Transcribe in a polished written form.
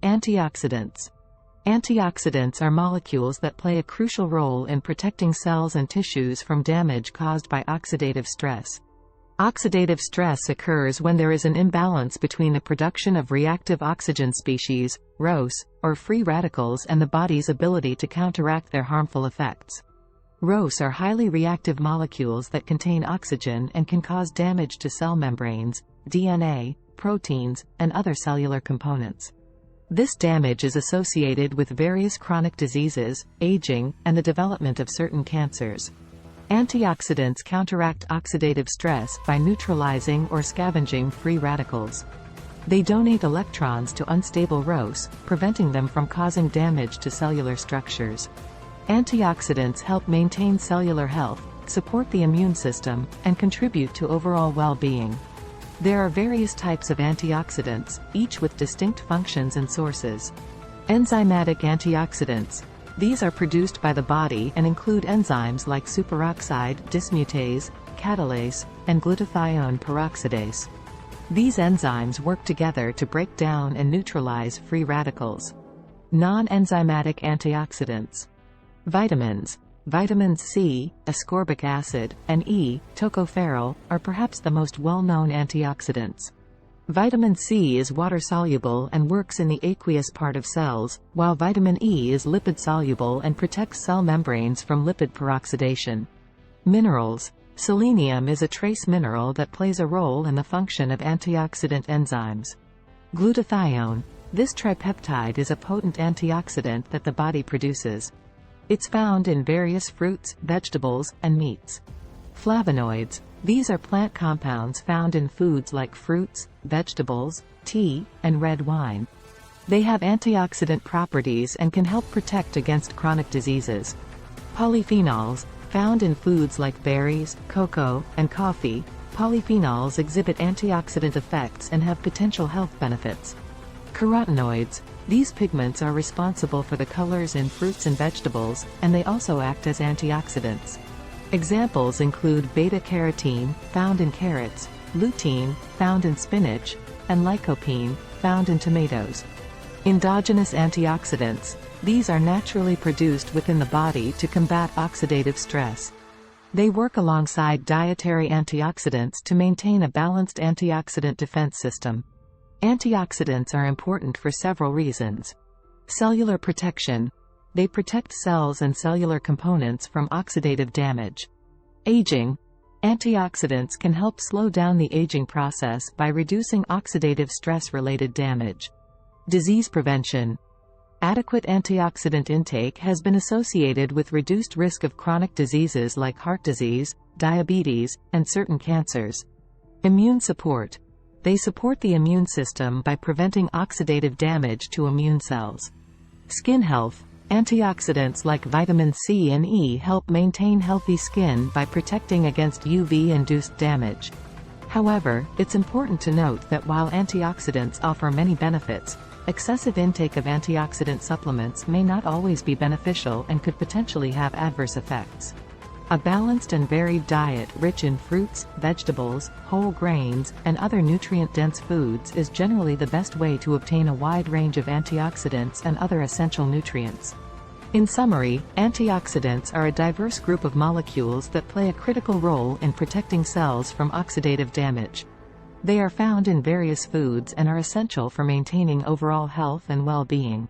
Antioxidants. Antioxidants are molecules that play a crucial role in protecting cells and tissues from damage caused by oxidative stress. Oxidative stress occurs when there is an imbalance between the production of reactive oxygen species, ROS, or free radicals, and the body's ability to counteract their harmful effects. ROS are highly reactive molecules that contain oxygen and can cause damage to cell membranes, DNA, proteins, and other cellular components. This damage is associated with various chronic diseases, aging, and the development of certain cancers. Antioxidants counteract oxidative stress by neutralizing or scavenging free radicals. They donate electrons to unstable ROS, preventing them from causing damage to cellular structures. Antioxidants help maintain cellular health, support the immune system, and contribute to overall well-being. There are various types of antioxidants, each with distinct functions and sources. Enzymatic antioxidants. These are produced by the body and include enzymes like superoxide dismutase, catalase, and glutathione peroxidase. These enzymes work together to break down and neutralize free radicals. Non-enzymatic antioxidants. Vitamins. Vitamins C, ascorbic acid, and E, tocopherol, are perhaps the most well-known antioxidants. Vitamin C is water-soluble and works in the aqueous part of cells, while vitamin E is lipid-soluble and protects cell membranes from lipid peroxidation. Minerals. Selenium is a trace mineral that plays a role in the function of antioxidant enzymes. Glutathione. This tripeptide is a potent antioxidant that the body produces. It's found in various fruits, vegetables, and meats. Flavonoids. These are plant compounds found in foods like fruits, vegetables, tea, and red wine. They have antioxidant properties and can help protect against chronic diseases. Polyphenols. Found in foods like berries, cocoa, and coffee, polyphenols exhibit antioxidant effects and have potential health benefits. Carotenoids. These pigments are responsible for the colors in fruits and vegetables, and they also act as antioxidants. Examples include beta-carotene, found in carrots, lutein, found in spinach, and lycopene, found in tomatoes. Endogenous antioxidants. These are naturally produced within the body to combat oxidative stress. They work alongside dietary antioxidants to maintain a balanced antioxidant defense system. Antioxidants are important for several reasons. Cellular protection. They protect cells and cellular components from oxidative damage. Aging. Antioxidants can help slow down the aging process by reducing oxidative stress-related damage. Disease prevention. Adequate antioxidant intake has been associated with reduced risk of chronic diseases like heart disease, diabetes, and certain cancers. Immune support. They support the immune system by preventing oxidative damage to immune cells. Skin health. Antioxidants like vitamin C and E help maintain healthy skin by protecting against UV-induced damage. However, it's important to note that while antioxidants offer many benefits, excessive intake of antioxidant supplements may not always be beneficial and could potentially have adverse effects. A balanced and varied diet rich in fruits, vegetables, whole grains, and other nutrient-dense foods is generally the best way to obtain a wide range of antioxidants and other essential nutrients. In summary, antioxidants are a diverse group of molecules that play a critical role in protecting cells from oxidative damage. They are found in various foods and are essential for maintaining overall health and well-being.